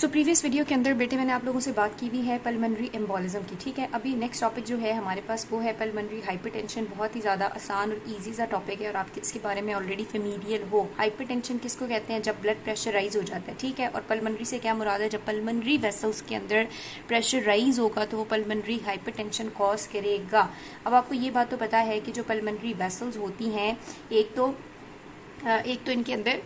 Previous video के अंदर बेटे मैंने आप लोगों से बात की हुई है पल्मनरी एम्बोलिज्म की। ठीक है, अभी नेक्स्ट टॉपिक जो है हमारे पास वो है पल्मनरी हाइपरटेंशन। बहुत ही ज़्यादा आसान और इजी सा टॉपिक है और आप इसके बारे में ऑलरेडी फेमिलियर हो। हाइपरटेंशन किसको कहते हैं? जब ब्लड प्रेशर राइज हो जाता है। ठीक है, और पल्मनरी से क्या मुराद है? जब पल्मनरी वेसल्स के अंदर प्रेशर राइज होगा तो वो पल्मनरी हाइपरटेंशन कॉज करेगा। अब आपको ये बात तो पता है कि जो पल्मनरी वेसल्स होती हैं, एक तो इनके अंदर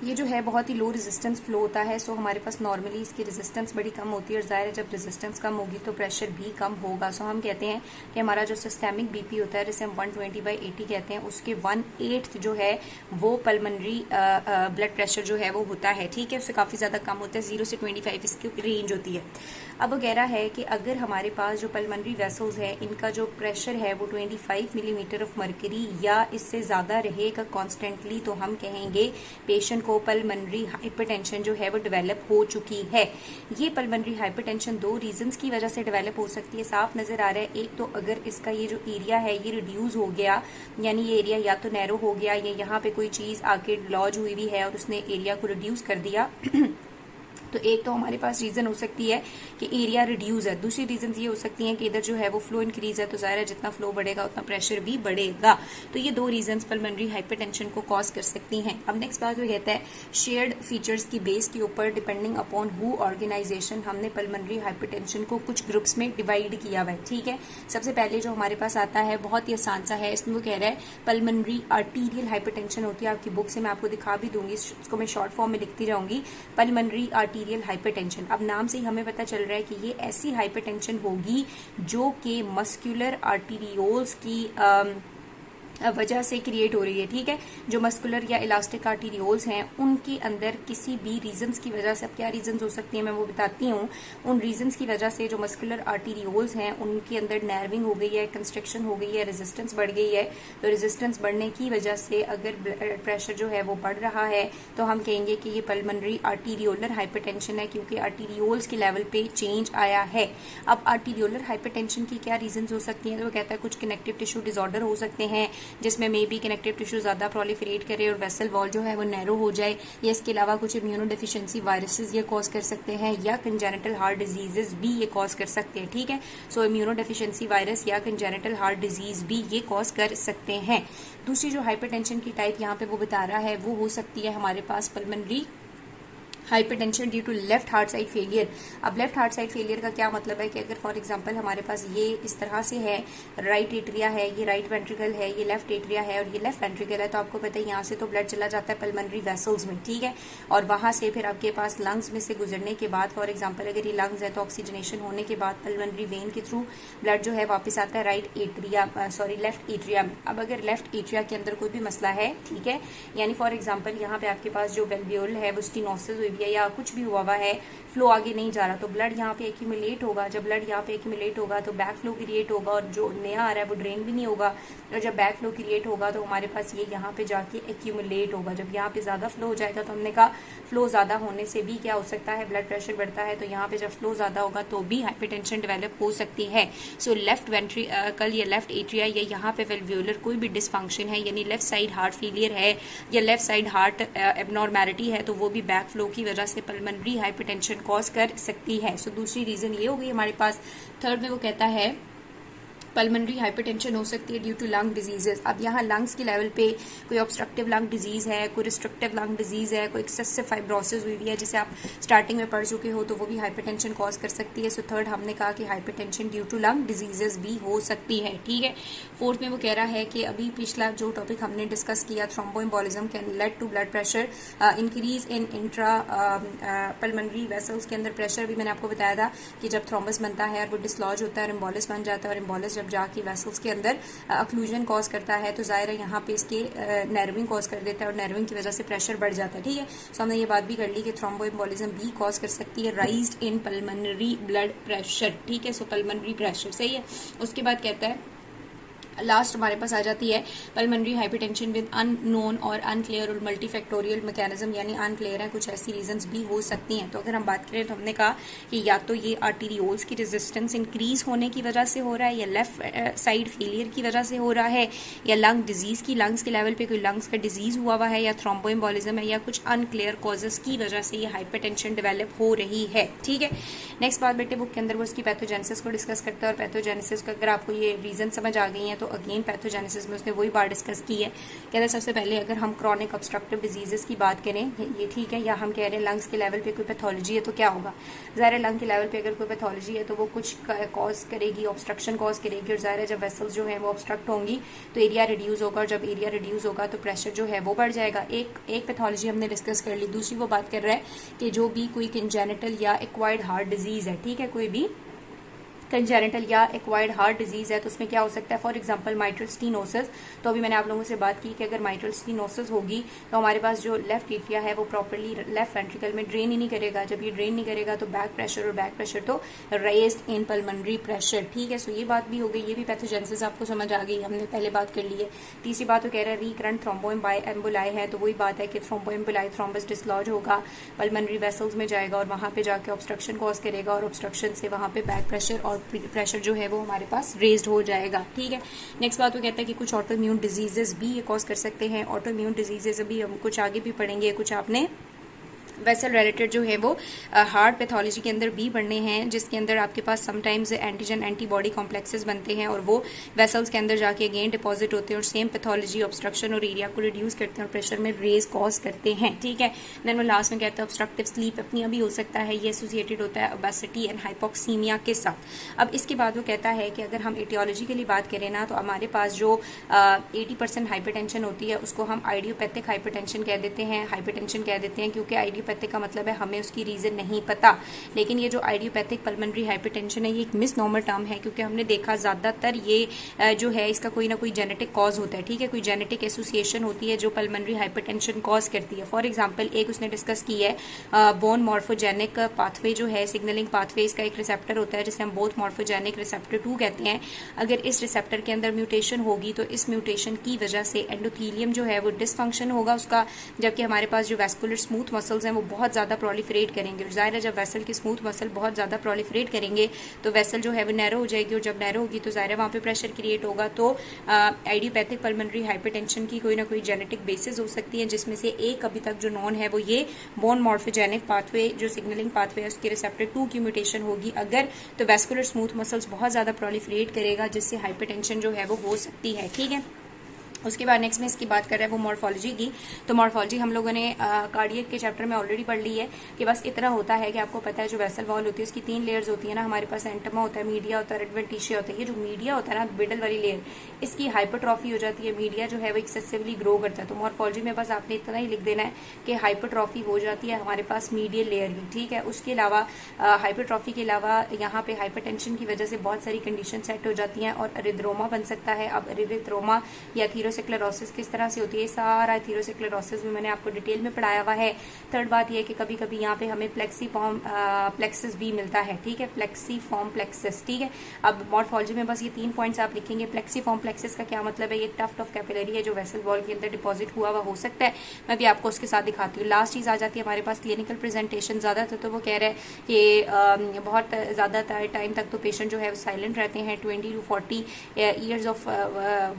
ये जो है बहुत ही लो रेजिस्टेंस फ्लो होता है। सो हमारे पास नॉर्मली इसकी रेजिस्टेंस बड़ी कम होती है और ज़ाहिर है जब रेजिस्टेंस कम होगी तो प्रेशर भी कम होगा। सो हम कहते हैं कि हमारा जो सिस्टेमिक बीपी होता है, जिसे हम 120/80 कहते हैं, उसके 1/8 जो है वो पल्मनरी ब्लड प्रेशर जो है वो होता है। ठीक है, उससे काफ़ी ज़्यादा कम होता है, 0 से 25 इसकी रेंज होती है। अब वो कह रहा है कि अगर हमारे पास जो पल्मनरी वेसल्स है इनका जो प्रेशर है वो 25 मिलीमीटर ऑफ मर्करी या इससे ज़्यादा रहेगा कॉन्स्टेंटली, तो हम कहेंगे पेशेंट को पल्मनरी हाइपरटेंशन जो है वो डेवलप हो चुकी है। ये पल्मनरी हाइपरटेंशन दो रीजंस की वजह से डेवलप हो सकती है, साफ नजर आ रहा है। एक तो अगर इसका ये जो एरिया है ये रिड्यूस हो गया, यानी ये एरिया या तो नैरो हो गया या यहाँ पे कोई चीज आके लॉज हुई हुई है और उसने एरिया को रिड्यूस कर दिया तो एक तो हमारे पास रीजन हो सकती है कि एरिया रिड्यूस है। दूसरी रीजन ये हो सकती है कि इधर जो है वो फ्लो इंक्रीज है, तो जाहिर है जितना फ्लो बढ़ेगा उतना प्रेशर भी बढ़ेगा। तो ये दो रीजंस पल्मनरी हाइपरटेंशन को कॉज कर सकती हैं। अब नेक्स्ट बात वो कहता है शेयर्ड फीचर्स की बेस के ऊपर डिपेंडिंग अपॉन हु ऑर्गेनाइजेशन हमने पल्मनरी हाइपरटेंशन को कुछ ग्रुप्स में डिवाइड किया हुआ है। ठीक है, सबसे पहले जो हमारे पास आता है बहुत ही आसान सा है, इसमें वो कह रहा है पल्मनरी आर्टीरियल हाइपरटेंशन होती है। आपकी बुक से मैं आपको दिखा भी दूंगी, इसको मैं शॉर्ट फॉर्म में लिखती रहूंगी, पल्मनरी आर्टीरियल हाइपरटेंशन। अब नाम से ही हमें पता चल रहा है कि ये ऐसी हाइपरटेंशन होगी जो कि मस्कुलर आर्टीरियोल्स की वजह से क्रिएट हो रही है। ठीक है, जो मस्कुलर या इलास्टिक आर्टीरियोल्स हैं उनके अंदर किसी भी रीजंस की वजह से, अब क्या रीजंस हो सकती हैं मैं वो बताती हूँ, उन रीजंस की वजह से जो मस्कुलर आर्टीरियोल्स हैं उनके अंदर नर्विंग हो गई है, कंस्ट्रक्शन हो गई है, रेजिस्टेंस बढ़ गई है। तो रेजिस्टेंस बढ़ने की वजह से अगर ब्लड प्रेशर जो है वो बढ़ रहा है तो हम कहेंगे कि ये पल्मनरी आर्टीरियोलर हाइपरटेंशन है, क्योंकि आर्टीरियोल्स के लेवल पे चेंज आया है। अब आर्टीरियोलर हाइपरटेंशन की क्या रीजंस हो सकती हैं? तो वो कहता है कुछ कनेक्टिव टिश्यू डिसऑर्डर हो सकते हैं जिसमें मे बी कनेक्टिव टिश्यू ज्यादा प्रोलिफरेट करे और वेसल वॉल जो है वो नैरो हो जाए, या इसके अलावा कुछ इम्यूनो डेफिशिएंसी वायरसेस ये कॉज कर सकते हैं, या कंजेनिटल हार्ट डिजीजेस भी ये कॉज कर सकते हैं। ठीक है, सो इम्यूनो डेफिशिएंसी वायरस या कंजेनिटल हार्ट डिजीज भी ये कॉज कर सकते हैं। दूसरी जो हाइपरटेंशन की टाइप यहाँ पे वो बता रहा है वो हो सकती है हमारे पास pulmonary hypertension due to left heart side failure. अब लेफ्ट हार्ट साइड फेलियर का क्या मतलब है कि अगर फॉर एग्जांपल हमारे पास ये इस तरह से है, राइट एट्रिया है, ये राइट वेंट्रिकल है, ये लेफ्ट एट्रिया है और ये लेफ्ट वेंट्रिकल है, तो आपको पता है यहाँ से तो ब्लड चला जाता है पल्मनरी वेसल्स में। ठीक है, और वहां से फिर आपके पास लंग्स में से गुजरने के बाद, फॉर एग्जाम्पल अगर ये लंग्स है तो ऑक्सीजनेशन होने के बाद पल्मनरी वेन के थ्रू ब्लड जो है वापस आता है राइट एट्रिया, लेफ्ट एट्रिया में। अब अगर लेफ्ट एट्रिया के अंदर कोई भी मसला है, ठीक है, यानी फॉर एग्जाम्पल यहाँ पे आपके पास जो वेल्वियोल है वो स्टेनोसिस हुई है या कुछ भी हुआ है, फ्लो आगे नहीं जा रहा, तो ब्लड यहाँ पे एक्यूमुलेट होगा। जब ब्लड यहाँ पे एक्यूमुलेट होगा तो बैक फ्लो क्रिएट होगा और जो नया आ रहा है वो ड्रेन भी नहीं होगा। और जब बैक फ्लो क्रिएट होगा तो हमारे पास ये यहाँ पे जाके एक्यूमुलेट होगा। जब यहाँ पे ज्यादा फ्लो हो जाएगा तो हमने कहा फ्लो ज्यादा होने से भी क्या हो सकता है, ब्लड प्रेशर बढ़ता है। तो यहाँ पे जब फ्लो ज्यादा होगा तो भी हाइपरटेंशन डेवलप हो सकती है। सो लेफ्ट वेंट्रिकल या लेफ्ट एट्रिया या यहाँ पे वेल्व्यूलर कोई भी डिसफंक्शन है, यानी लेफ्ट साइड हार्ट फेलियर है या लेफ्ट साइड हार्ट एबनॉर्मैलिटी है, तो वो भी बैक फ्लो की वजह से पल्मनरी हाइपरटेंशन कॉज कर सकती है। सो दूसरी रीजन ये हो गई हमारे पास। थर्ड में वो कहता है पल्मनरी हाइपरटेंशन हो सकती है ड्यू टू लंग डिजीजेस। अब यहाँ लंग्स के लेवल पे कोई ऑब्स्ट्रक्टिव लंग डिजीज है, कोई रिस्ट्रिक्टिव लंग डिजीज है, कोई एक्सेसिव फाइब्रोसिस हुई है, जिसे आप स्टार्टिंग में पढ़ चुके हो, तो वो भी हाइपरटेंशन कॉज कर सकती है। सो थर्ड हमने कहा कि hypertension due to lung diseases भी हो सकती है। ठीक है, फोर्थ में वो कह रहा है कि अभी पिछला जो टॉपिक हमने डिस्कस किया, thromboembolism can lead to blood pressure increase in intra pulmonary vessels के अंदर प्रेशर भी मैंने आपको बताया था कि जब थ्रोम्बस बनता है और वो डिसलॉज होता है और एम्बोलिस बन जाता है, और एम्बोलिस जब जाके वेसल्स के अंदर अक्लूजन कॉज करता है तो जाहिर है यहाँ पे इसके नर्विंग कॉज कर देता है और नर्विंग की वजह से प्रेशर बढ़ जाता है। ठीक है, सो हमने ये बात भी कर ली कि थ्रोम्बोएम्बोलिज्म भी कॉज कर सकती है राइज्ड इन पल्मनरी ब्लड प्रेशर। ठीक है, सो पल्मनरी प्रेशर सही है। उसके बाद कहता है लास्ट हमारे पास आ जाती है पल्मोनरी हाइपरटेंशन विद अननोन और अनक्लियर और मल्टीफैक्टोरियल मैकेनिज्म, यानी अनक्लियर है, कुछ ऐसी रीजंस भी हो सकती हैं। तो अगर हम बात करें तो हमने कहा कि या तो ये आर्टीरियोल्स की रेजिस्टेंस इंक्रीज होने की वजह से हो रहा है, या लेफ्ट साइड फेलियर की वजह से हो रहा है, या लंग डिजीज की, लंग्स के लेवल पे कोई लंग्स का डिजीज हुआ है, या थ्रोम्बोएम्बोलिज्म है, या कुछ अनक्लियर कॉजेस की वजह से ये हाइपरटेंशन डेवलप हो रही है। ठीक है, नेक्स्ट बात बेटे बुक के अंदर वो उसकी पैथोजेनेसिस को डिस्कस करता है, और पैथोजेनेसिस का अगर आपको ये रीजन समझ आ गई है तो अगेन पैथोजेनेसिस में उसने वही बात डिस्कस की है। कहते हैं सबसे पहले अगर हम क्रॉनिक ऑब्स्ट्रक्टिव डिजीजेस की बात करें, ये ठीक है, या हम कह रहे हैं लंग्स के लेवल पे कोई पैथोलॉजी है तो क्या होगा। ज़ाहिर है लंग के लेवल पे अगर कोई पैथोलॉजी है तो वो कुछ कॉज करेगी, ऑब्स्ट्रक्शन कॉज करेगी, और ज़ाहिर है जब वेसल्स जो है वो ऑब्स्ट्रक्ट होंगी तो एरिया रिड्यूस होगा, और जब एरिया रिड्यूस होगा तो प्रेशर जो है वो बढ़ जाएगा। एक पैथोलॉजी हमने डिस्कस कर ली। दूसरी वो बात कर रहा है कि जो भी कोई कंजेनिटल या एक्वायर्ड हार्ट डिजीज है, ठीक है, कोई भी कंजेनिटल या एक्वायर्ड हार्ट डिजीज है तो उसमें क्या हो सकता है, फॉर एग्जांपल माइट्रल स्टीनोसिस। तो अभी मैंने आप लोगों से बात की कि अगर माइट्रल स्टीनोसिस होगी तो हमारे पास जो लेफ्ट एट्रिया है वो प्रॉपरली लेफ्ट वेंट्रिकल में ड्रेन ही नहीं करेगा। जब ये ड्रेन नहीं करेगा तो बैक प्रेशर, और बैक प्रेशर तो रेज्ड इन पल्मोनरी प्रेशर। ठीक है, सो ये बात भी हो गई, ये भी पैथोजेनेसिस आपको समझ आ गई, हमने पहले बात कर ली है। तीसरी बात तो कह रहा है रिकरेंट थ्रोम्बोएम्बोलाई है, तो वही बात है कि थ्रोम्बोएम्बोलाई, थ्रोम्बस डिसलॉज होगा, पल्मोनरी वेसल्स में जाएगा और वहां पे जाके ऑब्स्ट्रक्शन कॉज करेगा, और ऑब्स्ट्रक्शन से वहां पे बैक प्रेशर और प्रेशर जो है वो हमारे पास रेज्ड हो जाएगा। ठीक है, नेक्स्ट बात वो कहता है कि कुछ ऑटो इम्यून डिजीजेस भी ये कॉज कर सकते हैं। ऑटो इम्यून डिजीजेस अभी हम कुछ आगे भी पढ़ेंगे, कुछ आपने वेसल रिलेटेड जो है वो हार्ट पैथोलॉजी के अंदर भी बढ़ने हैं, जिसके अंदर आपके पास समटाइम्स एंटीजन एंटीबॉडी कॉम्प्लेक्सेस बनते हैं और वो वेसल्स के अंदर जाके अगेन डिपॉजिट होते हैं और सेम पैथोलॉजी ऑब्स्ट्रक्शन और एरिया को रिड्यूस करते हैं और प्रेशर में रेज कॉज करते हैं। ठीक है, देन वो लास्ट में कहते हैं ऑब्स्ट्रक्टिव स्लीप अपनी भी हो सकता है, ये एसोसिएटेड होता है ओबेसिटी एंड हाइपोक्सीमिया के साथ। अब इसके बाद वो कहता है कि अगर हम एटियोलॉजी के लिए बात करें ना, तो हमारे पास जो 80% हाइपरटेंशन होती है उसको हम आइडियोपैथिक हाइपरटेंशन कह देते हैं, हाइपरटेंशन कह देते हैं, क्योंकि आइडियोपैथिक का मतलब है हमें उसकी रीजन नहीं पता। लेकिन ये जो आइडियोपैथिक पल्मोनरी हाइपरटेंशन है ये एक मिसनॉर्मल टर्म है, क्योंकि हमने देखा ज्यादातर ये जो है इसका कोई ना कोई जेनेटिक कॉज होता है। ठीक है, कोई जेनेटिक एसोसिएशन होती है जो पल्मोनरी हाइपरटेंशन कॉज करती है। फॉर एग्जाम्पल एक उसने डिस्कस की है बोन मॉर्फोजेनिक पाथवे जो है, सिग्नलिंग पाथवे, इसका एक रिसेप्टर होता है जिसे हम बोथ मॉर्फोजेनिक रिसेप्टर 2 कहते हैं। अगर इस रिसेप्टर के अंदर म्यूटेशन होगी तो इस म्यूटेशन की वजह से एंडोथीलियम जो है वो डिसफंक्शन होगा उसका, जबकि हमारे पास जो वेस्कुलर स्मूथ मसल्स हैं वो बहुत ज्यादा प्रोलिफरेट करेंगे। और जाहिर है जब वेसल की स्मूथ मसल बहुत ज्यादा प्रोलिफरेट करेंगे तो वेसल जो है वो नैरो हो जाएगी, और जब नैरो होगी तो जाहिर है वहां पे प्रेशर क्रिएट होगा। तो आइडियोपैथिक पल्मोनरी हाइपरटेंशन की कोई ना कोई जेनेटिक बेसिस हो सकती है, जिसमें से एक अभी तक जो नॉन है वो ये बोन मॉर्फोजेनिक पाथवे जो सिग्नलिंग पाथवे है उसके रिसेप्टर 2 की म्यूटेशन होगी अगर, तो वेस्कुलर स्मूथ मसल्स बहुत ज्यादा प्रोलिफरेट करेगा जिससे हाइपरटेंशन जो है वो हो सकती है। ठीक है, उसके बाद नेक्स्ट में इसकी बात कर रहे हैं वो मॉर्फोलॉजी की। तो मॉर्फोलॉजी हम लोगों ने कार्डियक के चैप्टर में ऑलरेडी पढ़ ली है कि बस इतना होता है कि आपको पता है जो वेसल वॉल होती है उसकी 3 लेयर्स होती है ना, हमारे पास एंटमा होता है, मीडिया होता है, एडवेंटिशिया होता है। ये जो मीडिया होता है ना, मिडल वाली लेयर, इसकी हाइपरट्रॉफी हो जाती है, मीडिया जो है वो एक्सेसिवली ग्रो करता है। तो मॉर्फोलॉजी में बस आपने इतना ही लिख देना है कि हाइपरट्रॉफी हो जाती है हमारे पास मीडियल लेयर की। ठीक है, उसके अलावा हाइपरट्रॉफी के अलावा यहाँ पे हाइपरटेंशन की वजह से बहुत सारी कंडीशन सेट हो जाती हैं और एरिथ्रोमा बन सकता है। अब एरिथ्रोमा या एथेरोस्क्लेरोसिस किस तरह से होती है, सारा एथेरोस्क्लेरोसिस भी मैंने आपको डिटेल में पढ़ाया हुआ है। थर्ड बात यह कि कभी कभी यहाँ पे हमें प्लेक्सीफॉर्म प्लेक्सिस भी मिलता है। ठीक है, प्लेक्सीफॉर्म प्लेक्सिस। ठीक है, अब मॉर्फोलॉजी में बस ये 3 पॉइंट्स आप लिखेंगे। प्लेक्सीफॉर्म प्लेक्सिस का क्या मतलब है, ये टफ कैपिलरी है जो वेसल वॉल के अंदर डिपॉजिट हुआ हुआ हो सकता है। मैं भी आपको उसके साथ दिखाती हूँ। लास्ट चीज आ जाती है हमारे पास क्लिनिकल प्रेजेंटेशन। ज्यादातर तो वो कह रहे हैं कि बहुत ज्यादा टाइम तक तो पेशेंट जो है साइलेंट रहते हैं। 20 to 40 ईयर्स ऑफ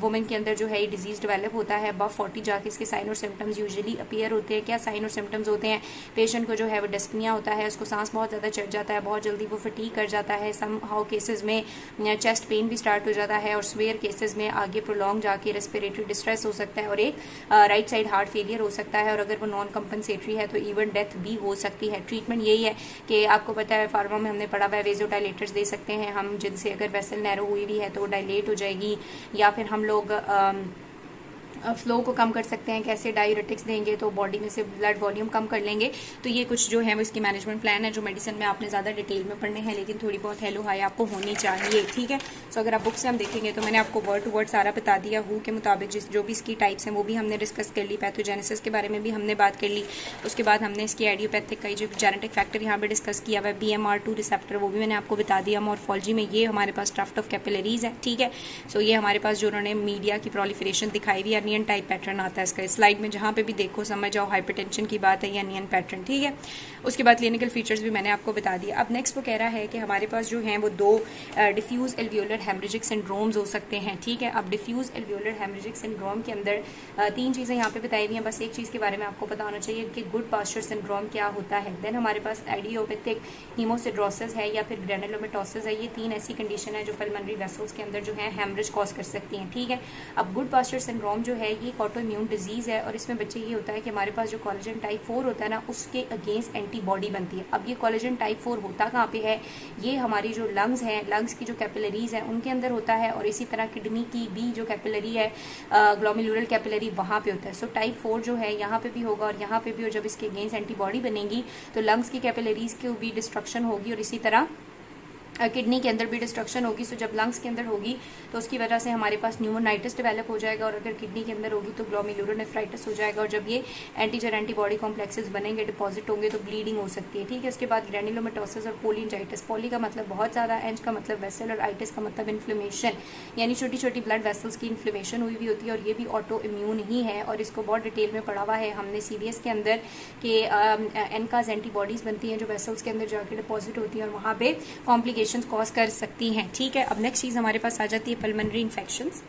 वुमेन के अंदर जो है ये डिजीज डेवलप होता है। अबव 40 जाके इसके साइन और सिम्टम्स यूजुअली अपीयर होते हैं। क्या साइन और सिम्टम्स होते हैं, पेशेंट को जो है वो डिस्पनिया होता है, उसको सांस बहुत ज्यादा चढ़ जाता है, बहुत जल्दी वो फटीग कर जाता है, सम हाउ केसेस में चेस्ट पेन भी स्टार्ट हो जाता है और स्वेयर केसेस में आगे प्रोलॉन्ग जाके रेस्पिरेटरी डिस्ट्रेस हो सकता है और एक राइट साइड हार्ट फेलियर हो सकता है। और अगर वो नॉन कंपनसेटरी है तो इवन डेथ भी हो सकती है। ट्रीटमेंट यही है कि आपको पता है फार्मा में हमने पढ़ा हुआ है वेजोडाइलेटर्स दे सकते हैं हम, जिनसे अगर वेसल नैरो हुई भी है तो डायलेट हो जाएगी, या फिर हम लोग फ्लो को कम कर सकते हैं, कैसे डायूरेटिक्स देंगे तो बॉडी में से ब्लड वॉल्यूम कम कर लेंगे। तो ये कुछ जो है वो इसकी मैनेजमेंट प्लान है, जो मेडिसिन में आपने ज़्यादा डिटेल में पढ़ने हैं, लेकिन थोड़ी बहुत हेलो हाई आपको होनी चाहिए, ठीक है। सो अगर आप बुक से हम देखेंगे तो मैंने आपको वर्ड टू वर्ड सारा बता दिया। हु के मुताबिक जो भी इसकी टाइप्स हैं वो भी हमने डिस्कस कर ली, पैथोजेनेसिस के बारे में भी हमने बात कर ली। उसके बाद हमने इसकी आइडियोपैथिक का जो जेनेटिक फैक्टर यहाँ पे डिस्कस किया हुआ है, BMR2 रिसेप्टर, वो भी मैंने आपको बता दिया। मॉर्फोलॉजी में ये हमारे पास ट्राफ्ट ऑफ कैपिलरीज है, ठीक है। सो ये हमारे पास जो उन्होंने मीडिया की प्रोलिफरेशन दिखाई हुई, अनियन टाइप पैटर्न आता है इसका। स्लाइड में जहाँ पे भी देखो समझ जाओ हाइपरटेंशन की बात है या अनियन पैटर्न, ठीक है। उसके बाद क्लिनिकल फीचर्स भी मैंने आपको बता दिया। अब नेक्स्ट वो कह रहा है कि हमारे पास जो है वो 2 डिफ्यूज एल्वियोलर हेमरेजिक सिंड्रोम्स हो सकते हैं, ठीक है। अब डिफ्यूज एल्वियोलर हेमरेजिक सिंड्रोम के अंदर 3 चीज़ें यहाँ पे बताई हुई हैं। बस एक चीज़ के बारे में आपको पता होना चाहिए कि गुड पास्चर सिंड्रोम क्या होता है। देन हमारे पास आइडियोपैथिक हीमोसिड्रोसिस है या फिर ग्रेनुलोमेटोसिस है। ये 3 ऐसी कंडीशन है जो पल्मोनरी वेसल्स के अंदर जो है हेमरेज कॉज कर सकती हैं, ठीक है। अब गुड पास्चर सिंड्रोम जो है ये ऑटो इम्यून डिजीज है, और इसमें बच्चे ये होता है कि हमारे पास जो कोलेजन टाइप 4 होता है ना, उसके अगेंस्ट एंटीबॉडी बनती है। अब ये कोलेजन टाइप 4 होता कहाँ पे है, ये हमारी जो लंग्स हैं, लंग्स की जो कैपिलरीज है उनके अंदर होता है, और इसी तरह किडनी की भी जो कैपिलरी है, ग्लोमेरुलर कैपिलरी, वहाँ पे होता है। सो टाइप 4 जो है यहाँ पे भी होगा और यहाँ पे भी, और जब इसके अगेंस्ट एंटीबॉडी बनेगी तो लंग्स की कैपिलरीज की भी डिस्ट्रक्शन होगी, और इसी तरह किडनी के अंदर भी डिस्ट्रक्शन होगी। सो जब लंग्स के अंदर होगी तो उसकी वजह से हमारे पास न्यूमोनाइटिस डेवलप हो जाएगा, और अगर किडनी के अंदर होगी तो ग्लोमेरुलोनेफ्राइटिस हो जाएगा, और जब ये एंटीजन एंटीबॉडी कॉम्प्लेक्सेस बनेंगे, डिपॉजिट होंगे, तो ब्लीडिंग हो सकती है, ठीक है। उसके बाद ग्रेनुलोमेटोसिस और पोलिंजाइटिस। पोली का मतलब बहुत ज़्यादा, एंज का मतलब वेसल, और आइटिस का मतलब इन्फ्लेमेशन, यानी छोटी छोटी ब्लड वेसल्स की इन्फ्लेमेशन हुई होती है, और ये भी ऑटो इम्यून ही है। और इसको बहुत डिटेल में पढ़ा हुआ है हमने CVS के अंदर कि एनकाज एंटीबॉडीज बनती हैं जो वेसल्स के अंदर जाकर डिपॉजिट होती हैं, और वहाँ पे कॉम्प्लिकेशंस कॉज कर सकती हैं, ठीक है। अब नेक्स्ट चीज़ हमारे पास आ जाती है पल्मोनरी इन्फेक्शंस।